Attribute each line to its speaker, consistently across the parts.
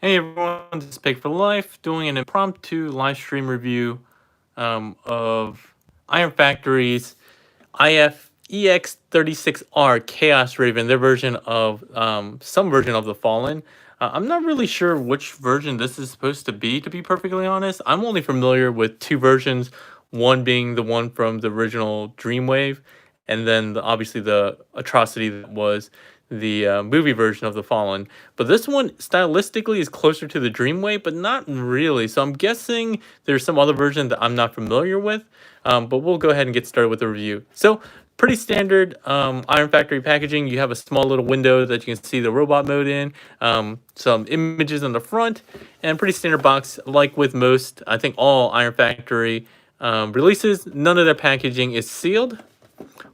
Speaker 1: Hey everyone, this is P4L doing an impromptu live stream review of Iron Factory's IF EX-36R Chaos Raven, their version of some version of the Fallen. I'm not really sure which version this is supposed to be perfectly honest. I'm only familiar with two versions, one being the one from the original Dreamwave, and then obviously the atrocity that was the movie version of the Fallen. But this one stylistically is closer to the Dreamwave, but not really. So I'm guessing there's some other version that I'm not familiar with. But we'll go ahead and get started with the review. So pretty standard Iron Factory packaging. You have a small little window that you can see the robot mode in, some images on the front, and pretty standard box like with most, I think all Iron Factory releases. None of their packaging is sealed.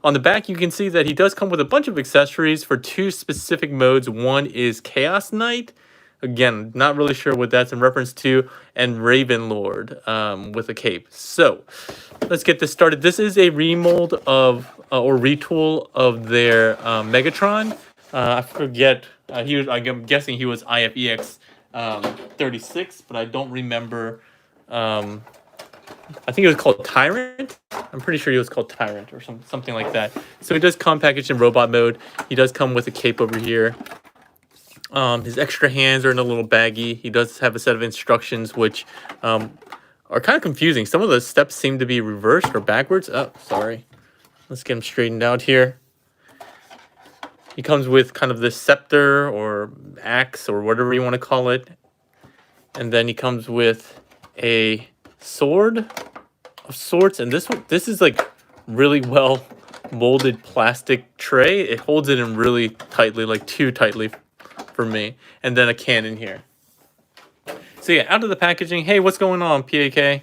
Speaker 1: On the back, you can see that he does come with a bunch of accessories for two specific modes. One is Chaos Knight. Again, not really sure what that's in reference to, and Raven Lord with a cape. So let's get this started. This is a remold of or retool of their Megatron. I forget. I'm guessing he was IFEX 36, but I don't remember. I think it was called Tyrant. I'm pretty sure he was called Tyrant or something like that. So he does come packaged in robot mode. He does come with a cape over here. His extra hands are in a little baggie. He does have a set of instructions which are kind of confusing. Some of the steps seem to be reversed or backwards. Oh, sorry. Let's get him straightened out here. He comes with kind of this scepter or axe or whatever you want to call it. And then he comes with a sword of sorts. And this is like really well molded plastic tray. It holds it in really tightly, like too tightly for me. And then a cannon here. So yeah, out of the packaging. Hey, what's going on, PAK?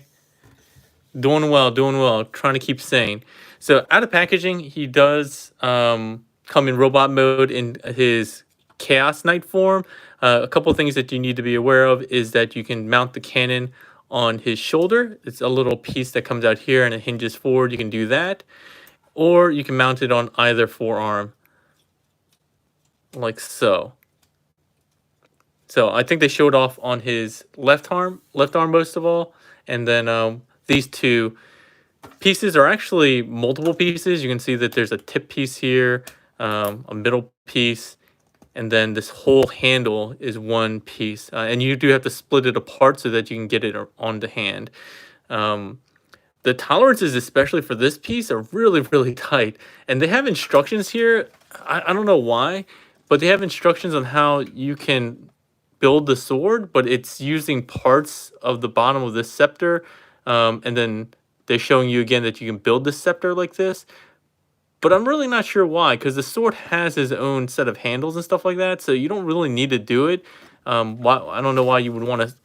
Speaker 1: Doing well. Trying to keep sane. So out of packaging, he does come in robot mode in his Chaos Knight form. A couple of things that you need to be aware of is that you can mount the cannon on his shoulder. It's a little piece that comes out here and it hinges forward. You can do that. Or you can mount it on either forearm, like so. So I think they showed off on his left arm most of all. And then these two pieces are actually multiple pieces. You can see that there's a tip piece here, a middle piece, and then this whole handle is one piece. And you do have to split it apart so that you can get it on the hand. The tolerances, especially for this piece, are really, really tight. And they have instructions here. I don't know why, but they have instructions on how you can build the sword, but it's using parts of the bottom of this scepter. And then they're showing you again that you can build the scepter like this. But I'm really not sure why, because the sword has his own set of handles and stuff like that, so you don't really need to do it. I don't know why you would want to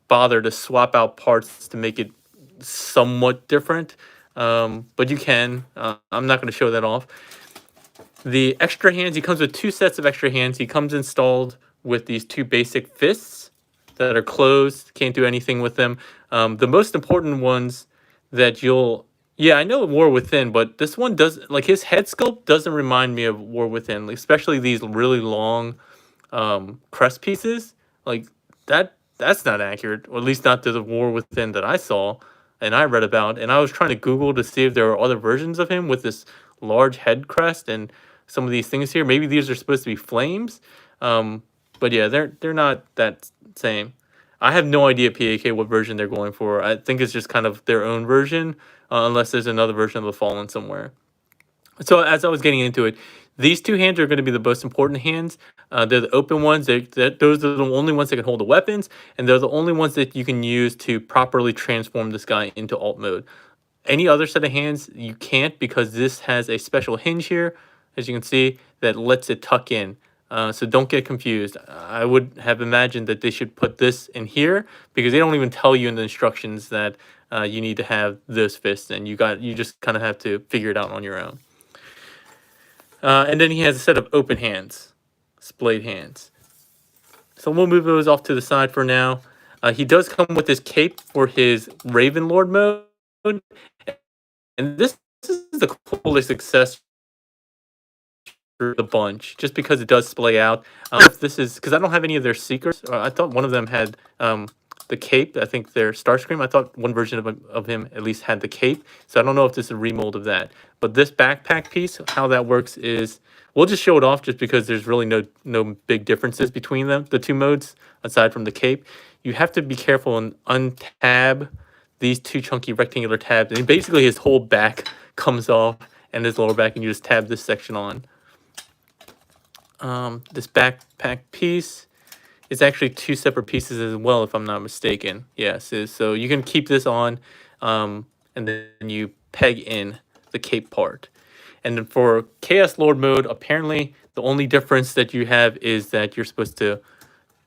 Speaker 1: bother to swap out parts to make it somewhat different, but you can. I'm not going to show that off. The extra hands, he comes with two sets of extra hands. He comes installed with these two basic fists that are closed. Can't do anything with them. The most important ones that yeah, I know War Within, but this one does, like his head sculpt doesn't remind me of War Within, especially these really long crest pieces. Like that's not accurate, or at least not to the War Within that I saw and I read about. And I was trying to Google to see if there were other versions of him with this large head crest and some of these things here. Maybe these are supposed to be flames. But yeah, they're not that same. I have no idea PAK what version they're going for. I think it's just kind of their own version, unless there's another version of the Fallen somewhere. So as I was getting into it, these two hands are going to be the most important hands. They're the open ones. Those are the only ones that can hold the weapons, and they're the only ones that you can use to properly transform this guy into alt mode. Any other set of hands, you can't, because this has a special hinge here, as you can see, that lets it tuck in. So don't get confused. I would have imagined that they should put this in here, because they don't even tell you in the instructions that you need to have those fists, and you just kind of have to figure it out on your own. And then he has a set of open hands, splayed hands. So we'll move those off to the side for now. He does come with his cape for his Raven Lord mode. And this is the coolest accessory the bunch, just because it does splay out. I don't know if this is because I don't have any of their secrets. I thought one of them had the cape. I think their Starscream. I thought one version of him at least had the cape. So I don't know if this is a remold of that. But this backpack piece, how that works is we'll just show it off just because there's really no big differences between them, the two modes, aside from the cape. You have to be careful and untab these two chunky rectangular tabs. And basically his whole back comes off and his lower back, and you just tab this section on. This backpack piece is actually two separate pieces as well, if I'm not mistaken. Yes, so you can keep this on, and then you peg in the cape part. And then for Chaos Lord mode, apparently the only difference that you have is that you're supposed to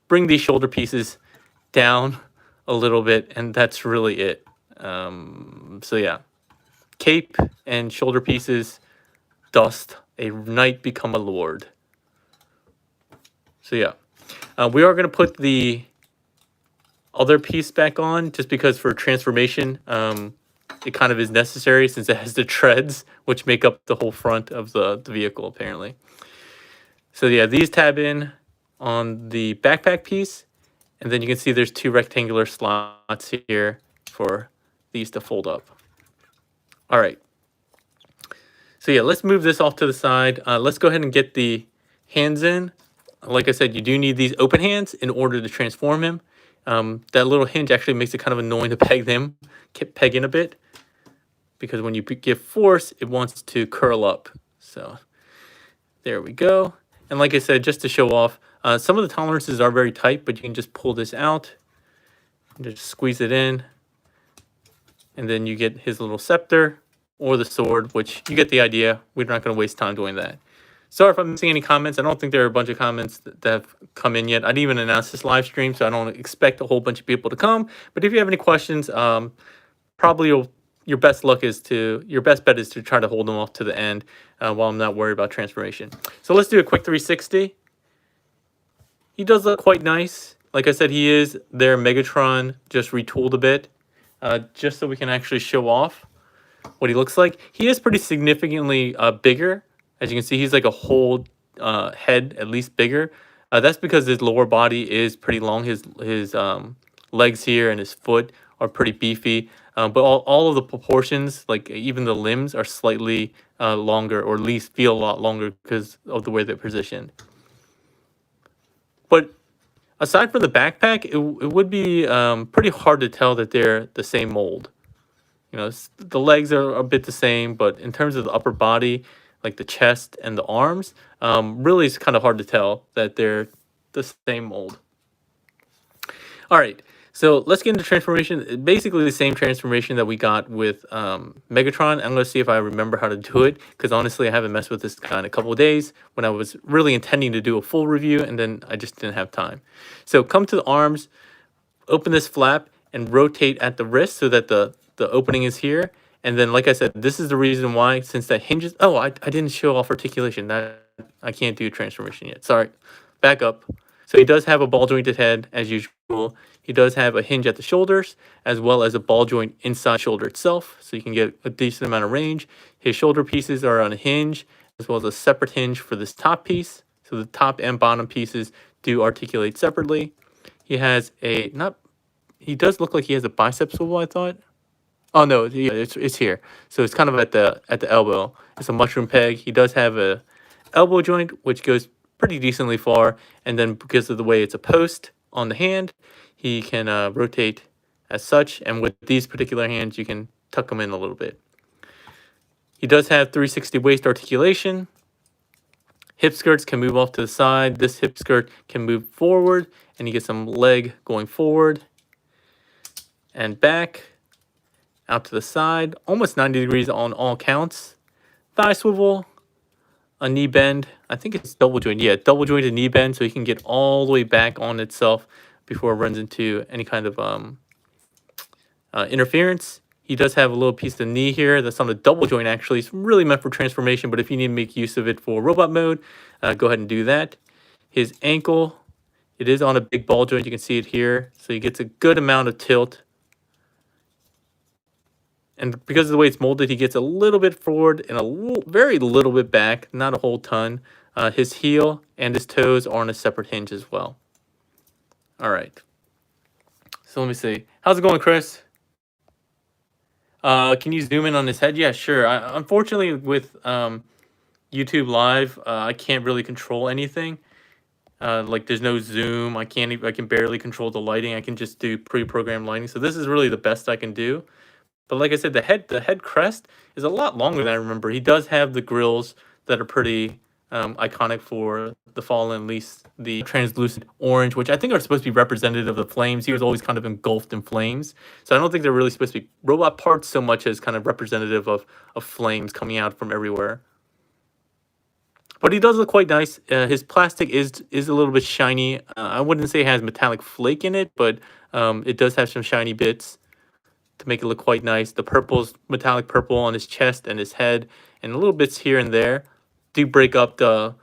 Speaker 1: bring these shoulder pieces down a little bit, and that's really it. So yeah, cape and shoulder pieces, dust, a knight become a lord. So yeah, we are going to put the other piece back on just because for transformation, it kind of is necessary since it has the treads, which make up the whole front of the vehicle, apparently. So yeah, these tab in on the backpack piece, and then you can see there's two rectangular slots here for these to fold up. All right. So yeah, let's move this off to the side. Let's go ahead and get the hands in. Like I said, you do need these open hands in order to transform him. That little hinge actually makes it kind of annoying to peg in a bit, because when you give force, it wants to curl up. So there we go. And like I said, just to show off, some of the tolerances are very tight, but you can just pull this out and just squeeze it in. And then you get his little scepter or the sword, which you get the idea. We're not going to waste time doing that. Sorry if I'm missing any comments. I don't think there are a bunch of comments that have come in yet. I didn't even announce this live stream, so I don't expect a whole bunch of people to come. But if you have any questions, probably your best bet is to try to hold them off to the end while I'm not worried about transformation. So let's do a quick 360. He does look quite nice. Like I said, he is their Megatron, just retooled a bit, just so we can actually show off what he looks like. He is pretty significantly bigger. As you can see, he's like a whole head, at least bigger. That's because his lower body is pretty long. His legs here and his foot are pretty beefy. But all of the proportions, like even the limbs, are slightly longer, or at least feel a lot longer because of the way they're positioned. But aside from the backpack, it would be pretty hard to tell that they're the same mold. You know, the legs are a bit the same, but in terms of the upper body, like the chest and the arms, really it's kind of hard to tell that they're the same mold. All right, so let's get into transformation. Basically the same transformation that we got with Megatron. I'm going to see if I remember how to do it, because honestly I haven't messed with this guy in a couple of days when I was really intending to do a full review, and then I just didn't have time. So come to the arms, open this flap, and rotate at the wrist so that the opening is here. And then, like I said, this is the reason why, since that hinges... Oh, I didn't show off articulation. That I can't do transformation yet. Sorry. Back up. So he does have a ball jointed head, as usual. He does have a hinge at the shoulders, as well as a ball joint inside the shoulder itself, so you can get a decent amount of range. His shoulder pieces are on a hinge, as well as a separate hinge for this top piece. So the top and bottom pieces do articulate separately. He has a... He does look like he has a bicep swivel, I thought. Oh no, yeah, it's here. So it's kind of at the elbow. It's a mushroom peg. He does have a elbow joint, which goes pretty decently far. And then because of the way it's a post on the hand, he can rotate as such. And with these particular hands, you can tuck them in a little bit. He does have 360 waist articulation. Hip skirts can move off to the side. This hip skirt can move forward, and you get some leg going forward and back. Out to the side, almost 90 degrees on all counts. Thigh swivel, a knee bend. I think it's double joint. Yeah, double jointed knee bend, so you can get all the way back on itself before it runs into any kind of interference. He does have a little piece of knee here that's on the double joint, actually. It's really meant for transformation, but if you need to make use of it for robot mode, go ahead and do that. His ankle, it is on a big ball joint. You can see it here, so he gets a good amount of tilt. And because of the way it's molded, he gets a little bit forward and very little bit back, not a whole ton. His heel and his toes are on a separate hinge as well. All right. So let me see. How's it going, Chris? Can you zoom in on his head? Yeah, sure. Unfortunately, with YouTube Live, I can't really control anything. Like there's no zoom. I can't. I can barely control the lighting. I can just do pre-programmed lighting. So this is really the best I can do. But like I said, the head crest is a lot longer than I remember. He does have the grills that are pretty iconic for the Fallen, at least the translucent orange, which I think are supposed to be representative of the flames. He was always kind of engulfed in flames. So I don't think they're really supposed to be robot parts so much as kind of representative of flames coming out from everywhere. But he does look quite nice. His plastic is a little bit shiny. I wouldn't say it has metallic flake in it, but it does have some shiny bits to make it look quite nice. The purple's metallic purple on his chest and his head, and little bits here and there do break up the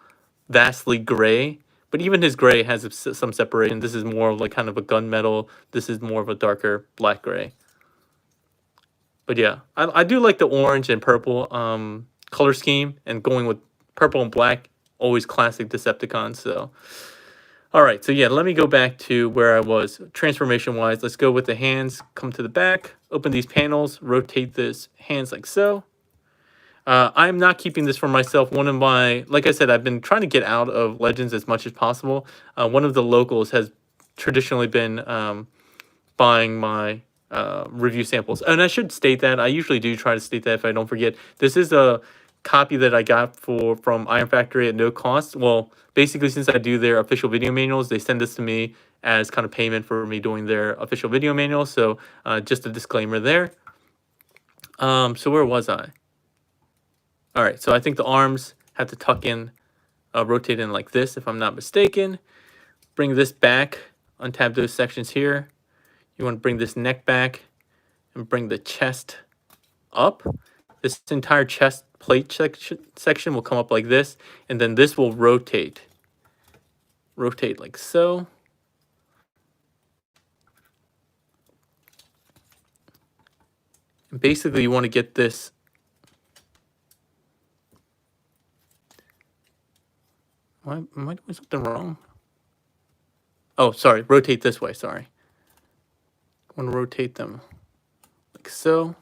Speaker 1: vastly gray. But even his gray has some separation. This is more like kind of a gunmetal. This is more of a darker black gray. But yeah, I do like the orange and purple color scheme, and going with purple and black, always classic Decepticons. So, all right. So yeah, let me go back to where I was transformation wise. Let's go with the hands. Come to the back, open these panels, rotate this hands like so. I'm not keeping this for myself. One of my, like I said, I've been trying to get out of Legends as much as possible. One of the locals has traditionally been buying my review samples. And I should state that. I usually do try to state that if I don't forget. This is a copy that I got from Iron Factory at no cost. Well, basically, since I do their official video manuals, they send this to me as kind of payment for me doing their official video manual. So just a disclaimer there. So where was I? All right, so I think the arms have to tuck in, rotate in like this, if I'm not mistaken. Bring this back, untab those sections here. You want to bring this neck back and bring the chest up. This entire chest plate section will come up like this, and then this will rotate. Rotate like so. And basically, you want to get this. Am I doing something wrong? Oh, sorry. Rotate this way. Sorry. I want to rotate them like so.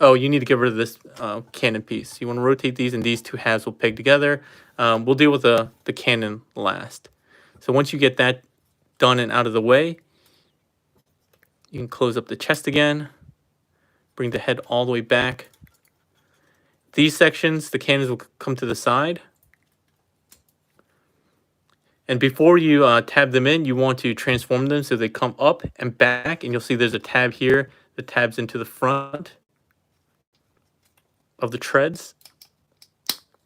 Speaker 1: Oh, you need to get rid of this cannon piece. You want to rotate these, and these two halves will peg together. We'll deal with the cannon last. So once you get that done and out of the way, you can close up the chest again. Bring the head all the way back. These sections, the cannons will come to the side. And before you tab them in, you want to transform them so they come up and back. And you'll see there's a tab here that tabs into the front of the treads.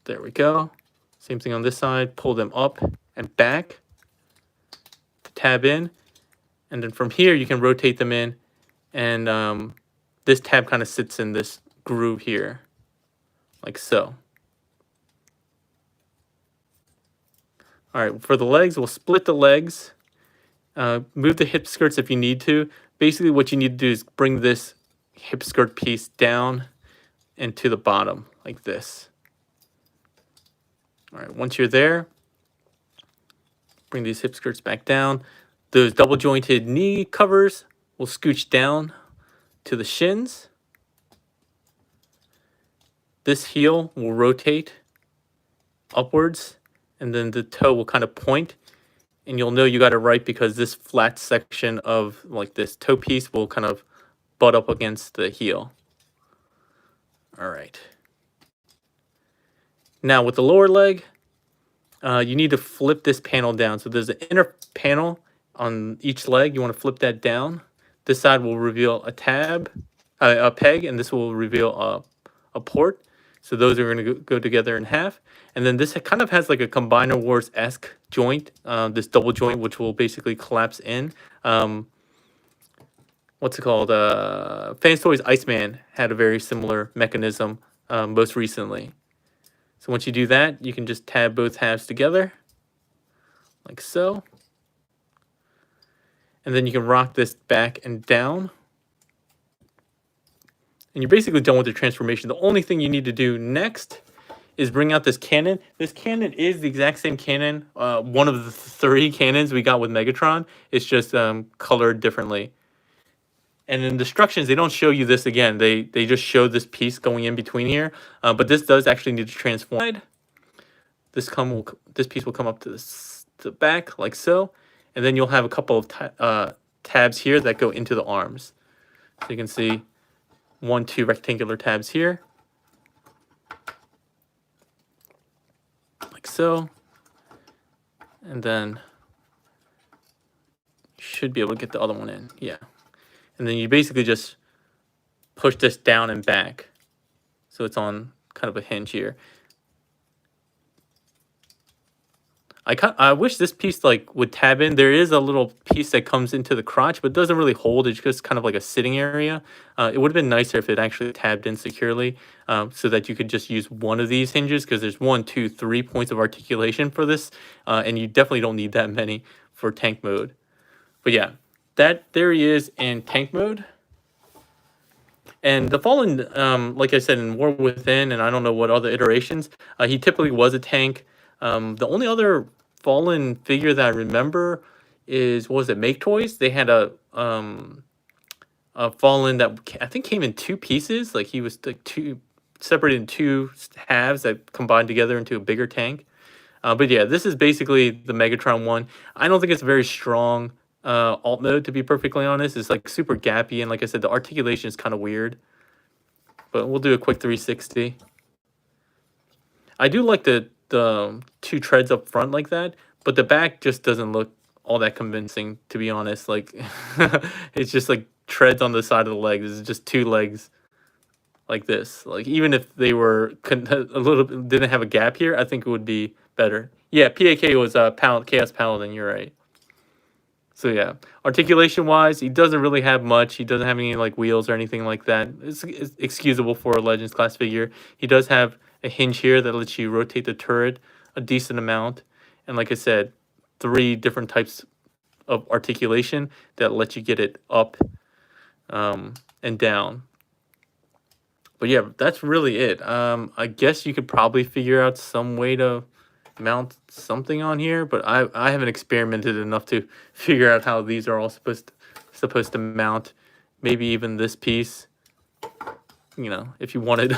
Speaker 1: There we go. Same thing on this side. Pull them up and back to tab in. And then from here, you can rotate them in. And this tab kind of sits in this groove here, like so. All right, for the legs, we'll split the legs, move the hip skirts if you need to. Basically, what you need to do is bring this hip skirt piece down and to the bottom, like this. All right, once you're there, bring these hip skirts back down. Those double jointed knee covers will scooch down to the shins. This heel will rotate upwards, and then the toe will kind of point, and you'll know you got it right because this flat section of like this toe piece will kind of butt up against the heel. All right. Now with the lower leg, you need to flip this panel down. So there's an inner panel on each leg. You want to flip that down. This side will reveal a peg, and this will reveal a port. So those are going to go together in half. And then this kind of has like a Combiner Wars-esque joint, this double joint, which will basically collapse in. What's it called? Fans Toys Iceman had a very similar mechanism most recently. So once you do that, you can just tab both halves together, like so. And then you can rock this back and down. And you're basically done with the transformation. The only thing you need to do next is bring out this cannon. This cannon is the exact same cannon, one of the 3 cannons we got with Megatron. It's just colored differently. And in instructions, they don't show you this again. They just show this piece going in between here. But this does actually need to transform. This piece will come up to the back like so, and then you'll have a couple of tabs here that go into the arms. So you can see 1, 2 rectangular tabs here, like so, and then you should be able to get the other one in. Yeah, and then you basically just push this down and back, so it's on kind of a hinge here. I wish this piece like would tab in. There is a little piece that comes into the crotch, but doesn't really hold. It's just kind of like a sitting area. It would have been nicer if it actually tabbed in securely, so that you could just use one of these hinges, because there's 1, 2, 3 points of articulation for this, and you definitely don't need that many for tank mode. But yeah, there he is in tank mode. And the Fallen, like I said, in War Within, and I don't know what other iterations, he typically was a tank. The only other Fallen figure that I remember is, what was it, Make Toys? They had a Fallen that I think came in 2 pieces. Like he was like separated in 2 halves that combined together into a bigger tank. But yeah, this is basically the Megatron one. I don't think it's very strong alt mode, to be perfectly honest. It's like super gappy, and like I said, the articulation is kind of weird. But we'll do a quick 360. I do like the 2 treads up front like that, but the back just doesn't look all that convincing, to be honest. Like it's just like treads on the side of the legs. It's just 2 legs like this. Like even if they were a little bit, didn't have a gap here, I think it would be better. Yeah, PAK was Chaos Paladin, you're right. So yeah, articulation wise, he doesn't really have much. He doesn't have any like wheels or anything like that. It's excusable for a Legends class figure. He does have a hinge here that lets you rotate the turret a decent amount, and like I said, 3 different types of articulation that let you get it up and down. But yeah, that's really it. I guess you could probably figure out some way to mount something on here, but I haven't experimented enough to figure out how these are all supposed to mount. Maybe even this piece. You know, if you wanted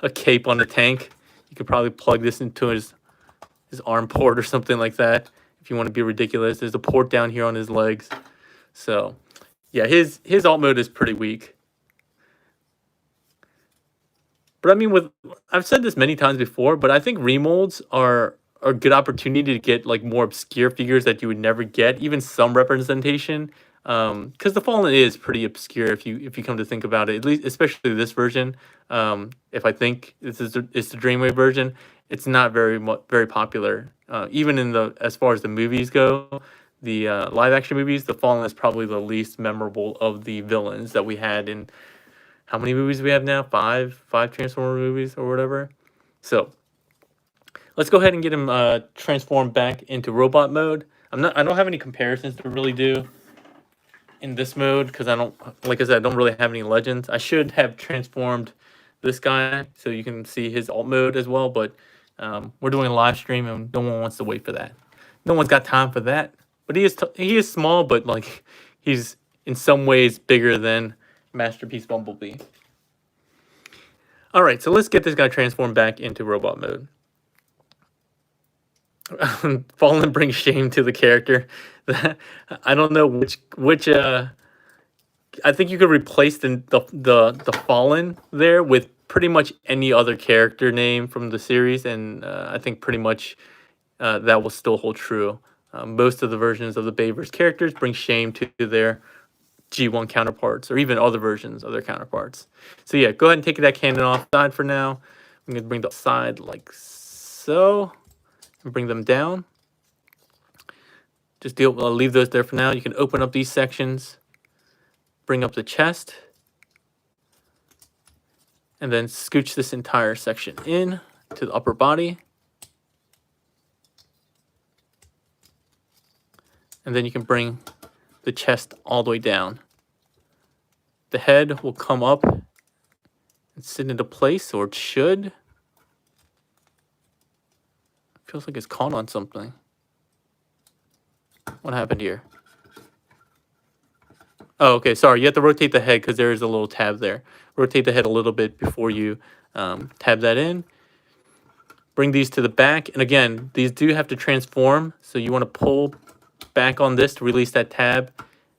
Speaker 1: a cape on the tank, you could probably plug this into his arm port or something like that. If you want to be ridiculous, there's a port down here on his legs. So yeah, his alt mode is pretty weak. But I mean, I've said this many times before, but I think remolds are a good opportunity to get like more obscure figures that you would never get, even some representation. Because the Fallen is pretty obscure if you come to think about it, at least especially this version. If I think it's the Dreamwave version, it's not very popular. Even in as far as the movies go, the live action movies, the Fallen is probably the least memorable of the villains that we had in. How many movies do we have now? 5 Transformer movies or whatever. So let's go ahead and get him transformed back into robot mode. I don't have any comparisons to really do in this mode because like I said, I don't really have any legends. I should have transformed this guy so you can see his alt mode as well, but we're doing a live stream and no one wants to wait for that. No one's got time for that. But he is small, but like he's in some ways bigger than Masterpiece Bumblebee. All right, so let's get this guy transformed back into robot mode. Fallen brings shame to the character. I don't know which. I think you could replace the Fallen there with pretty much any other character name from the series, and I think pretty much that will still hold true. Most of the versions of the Bayverse characters bring shame to their G1 counterparts, or even other versions of their counterparts. So yeah, go ahead and take that cannon off side for now. I'm going to bring the side like so, and bring them down. Just leave those there for now. You can open up these sections, bring up the chest, and then scooch this entire section in to the upper body. And then you can bring the chest all the way down. The head will come up and sit into place, or it should. Feels like it's caught on something. What happened here? Oh, okay, sorry. You have to rotate the head because there is a little tab there. Rotate the head a little bit before you tab that in. Bring these to the back. And again, these do have to transform. So you want to pull back on this to release that tab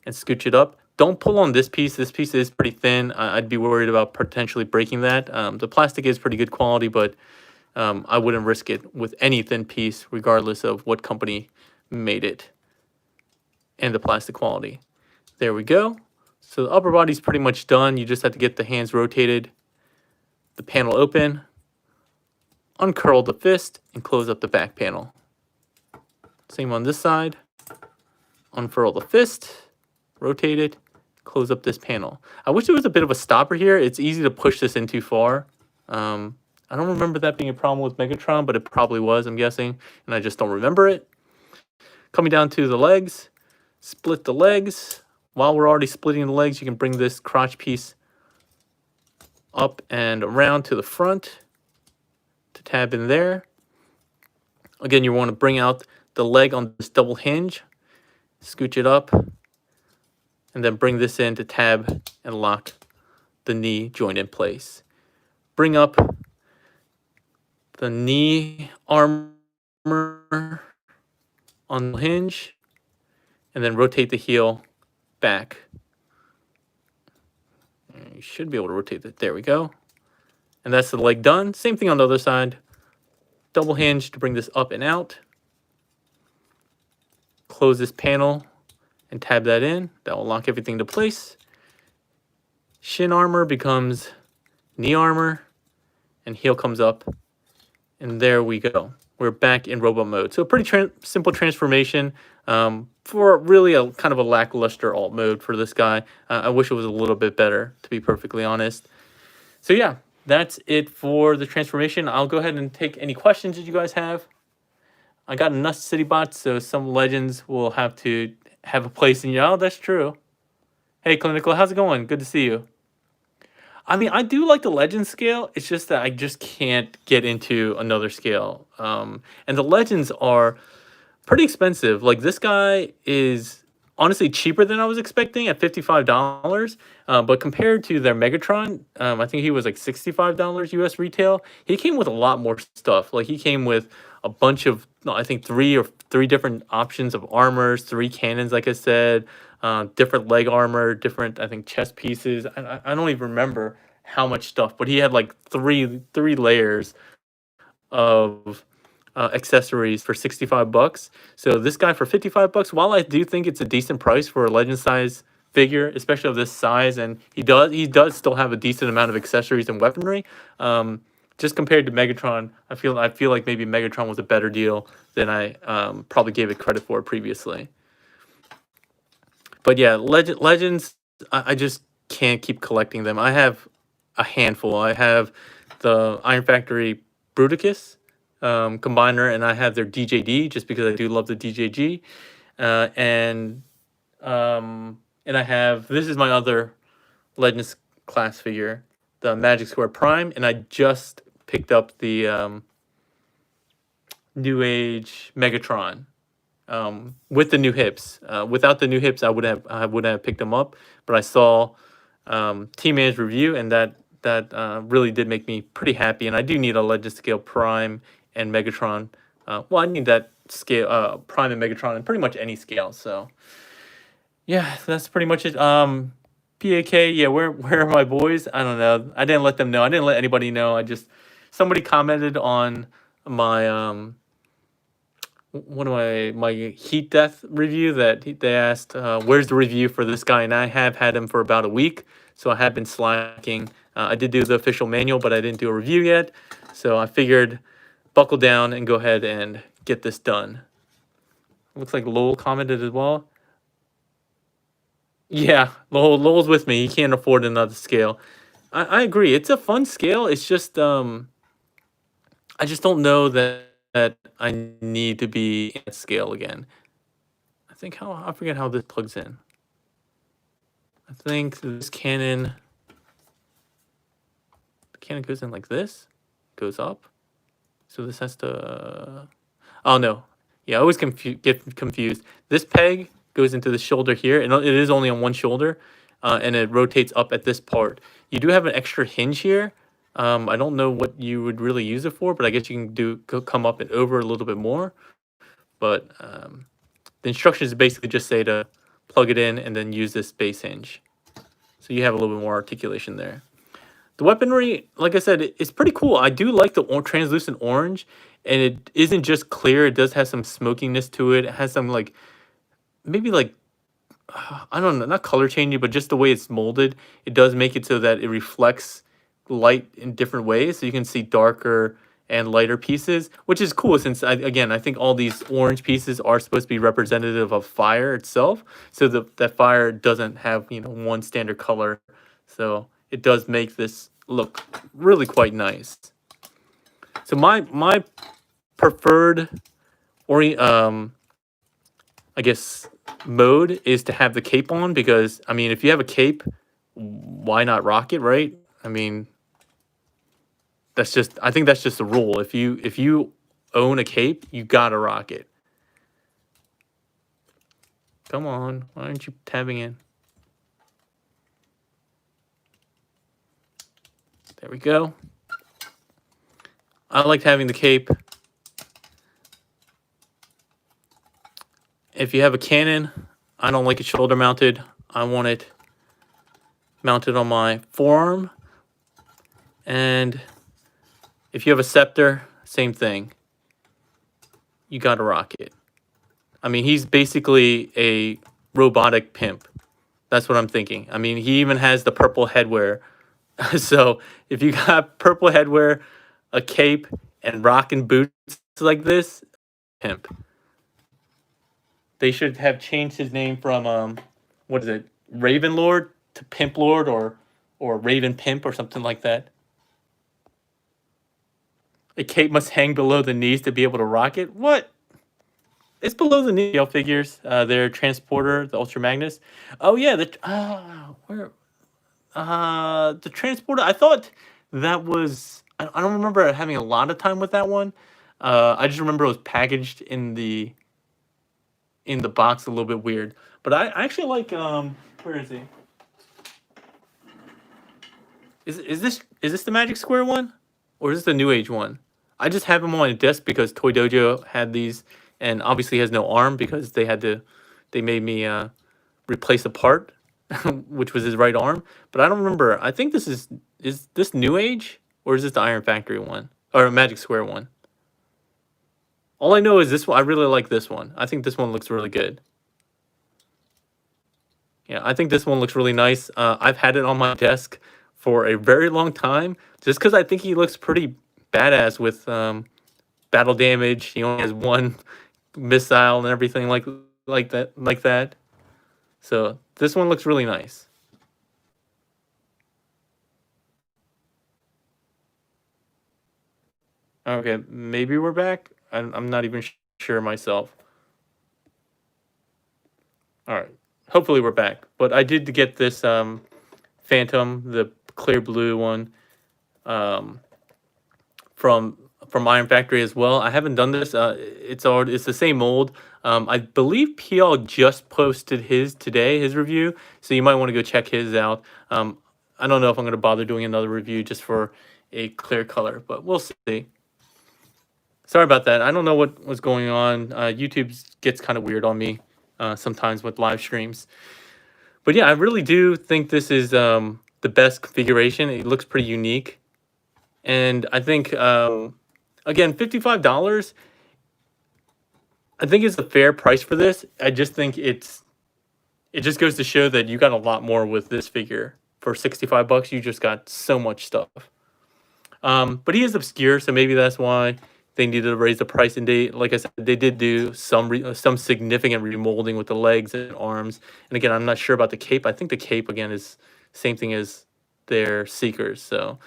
Speaker 1: and scooch it up. Don't pull on this piece. This piece is pretty thin. I'd be worried about potentially breaking that. The plastic is pretty good quality, but I wouldn't risk it with any thin piece, regardless of what company made it and the plastic quality. There we go. So the upper body's pretty much done. You just have to get the hands rotated, the panel open, uncurl the fist, and close up the back panel. Same on this side. Unfurl the fist, rotate it, close up this panel. I wish there was a bit of a stopper here. It's easy to push this in too far. I don't remember that being a problem with Megatron, but it probably was, I'm guessing, and I just don't remember it. Coming down to the legs, split the legs. While we're already splitting the legs, you can bring this crotch piece up and around to the front to tab in there. Again, you want to bring out the leg on this double hinge, scooch it up, and then bring this in to tab and lock the knee joint in place. Bring up the knee armor on the hinge, and then rotate the heel back. You should be able to rotate that. There we go. And that's the leg done. Same thing on the other side. Double hinge to bring this up and out. Close this panel and tab that in. That will lock everything into place. Shin armor becomes knee armor, and heel comes up. And there we go. We're back in robot mode. So a pretty simple transformation for really a kind of a lackluster alt mode for this guy. I wish it was a little bit better, to be perfectly honest. So yeah, that's it for the transformation. I'll go ahead and take any questions that you guys have. I got enough city bots, so some legends will have to have a place in you. Oh, that's true. Hey, Clinical, how's it going? Good to see you. I mean, I do like the legend scale. It's just that I just can't get into another scale. And the legends are pretty expensive. Like, this guy is honestly cheaper than I was expecting at $55. But compared to their Megatron, I think he was like $65 US retail. He came with a lot more stuff. Like, he came with a bunch of, I think three different options of armors, 3 cannons, like I said, different leg armor, different, I think, chest pieces. I don't even remember how much stuff, but he had like three layers of accessories for $65. So this guy for $55, while I do think it's a decent price for a legend size figure, especially of this size, and he does still have a decent amount of accessories and weaponry. Just compared to Megatron, I feel like maybe Megatron was a better deal than I probably gave it credit for previously. But yeah, legends, I just can't keep collecting them. I have a handful. I have the Iron Factory Bruticus combiner, and I have their DJD just because I do love the DJG. And I have, this is my other Legends class figure, the Magic Square Prime, and I just picked up the New Age Megatron. With the new hips. Without the new hips, I wouldn't have picked them up. But I saw T-Man's review, and that really did make me pretty happy. And I do need a Legend scale Prime and Megatron. Well, I need that scale Prime and Megatron in pretty much any scale. So yeah, that's pretty much it. PAK, yeah, where are my boys? I don't know. I didn't let them know. I didn't let anybody know. Somebody commented on my my heat death review that they asked where's the review for this guy, and I have had him for about a week, so I have been slacking. I did do the official manual, but I didn't do a review yet, so I figured buckle down and go ahead and get this done. Looks like Lowell commented as well. Yeah, Lowell's with me. He can't afford another scale. I agree. It's a fun scale. It's just I just don't know that I need to be at scale again. I forget how this plugs in. I think this cannon, the cannon goes in like this, goes up. So this has to, Oh no, yeah, I always get confused. This peg goes into the shoulder here, and it is only on one shoulder, and it rotates up at this part. You do have an extra hinge here. I don't know what you would really use it for, but I guess you can come up and over a little bit more. But the instructions basically just say to plug it in and then use this base hinge. So you have a little bit more articulation there. The weaponry, like I said, it's pretty cool. I do like the translucent orange, and it isn't just clear. It does have some smokiness to it. It has some like, maybe like, I don't know, not color changing, but just the way it's molded. It does make it so that it reflects light in different ways. So you can see darker and lighter pieces, which is cool since, again, I think all these orange pieces are supposed to be representative of fire itself. So that fire doesn't have, one standard color. So it does make this look really quite nice. So my preferred I guess mode is to have the cape on, because I mean, if you have a cape, why not rock it, right? I mean, I think that's just the rule. If you own a cape, you gotta rock it. Come on, why aren't you tabbing in? There we go. I liked having the cape. If you have a cannon, I don't like it shoulder mounted. I want it mounted on my forearm. And if you have a scepter, same thing. You gotta rock it. I mean, he's basically a robotic pimp. That's what I'm thinking. I mean, he even has the purple headwear. So if you got purple headwear, a cape, and rocking boots like this, pimp. They should have changed his name from what is it, Raven Lord to Pimp Lord, or Raven Pimp or something like that. A cape must hang below the knees to be able to rock it. What? It's below the knee. Scale figures. Their transporter, the Ultra Magnus. Oh yeah, the transporter. I thought that was. I don't remember having a lot of time with that one. I just remember it was packaged in the box a little bit weird. But I actually like. Where is he? Is this the Magic Square one, or is this the New Age one? I just have him on a desk because Toy Dojo had these, and obviously has no arm because they made me replace a part, which was his right arm. But I don't remember. I think this is this New Age, or is this the Iron Factory one, or a Magic Square one? All I know is this one. I really like this one. I think this one looks really good. Yeah, I think this one looks really nice. I've had it on my desk for a very long time, just because I think he looks pretty badass with battle damage. He only has one missile and everything like that. So this one looks really nice. Okay, maybe we're back. I'm not even sure myself. All right, hopefully we're back. But I did get this Phantom, the clear blue one, from Iron Factory as well. I haven't done this. It's the same mold. I believe PL just posted his review, so you might want to go check his out. I don't know if I'm going to bother doing another review just for a clear color, but we'll see. Sorry about that. I don't know what was going on. YouTube gets kind of weird on me sometimes with live streams. But yeah, I really do think this is the best configuration. It looks pretty unique. And I think, again, $55, I think it's a fair price for this. I just think it just goes to show that you got a lot more with this figure. For $65, you just got so much stuff. But he is obscure, so maybe that's why they needed to raise the price. And like I said, they did do some significant remolding with the legs and arms. And again, I'm not sure about the cape. I think the cape, again, is same thing as their Seekers. So,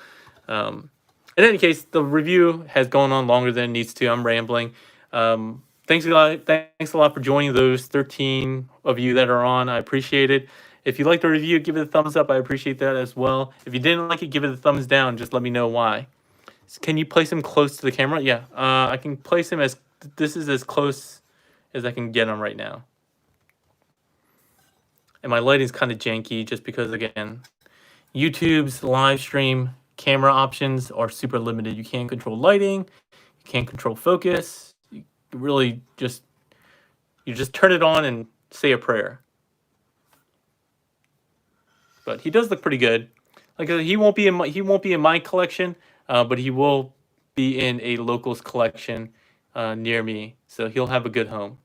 Speaker 1: in any case, the review has gone on longer than it needs to. I'm rambling. Thanks a lot for joining those 13 of you that are on. I appreciate it. If you liked the review, give it a thumbs up. I appreciate that as well. If you didn't like it, give it a thumbs down. Just let me know why. Can you place him close to the camera? Yeah, I can place him as this is as close as I can get him right now. And my lighting's kind of janky just because, again, YouTube's live stream camera options are super limited. You can't control lighting, you can't control focus. You really just turn it on and say a prayer. But he does look pretty good. Like he won't be in my collection, but he will be in a local's collection near me. So he'll have a good home.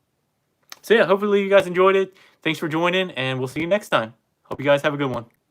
Speaker 1: So yeah, hopefully you guys enjoyed it. Thanks for joining, and we'll see you next time. Hope you guys have a good one.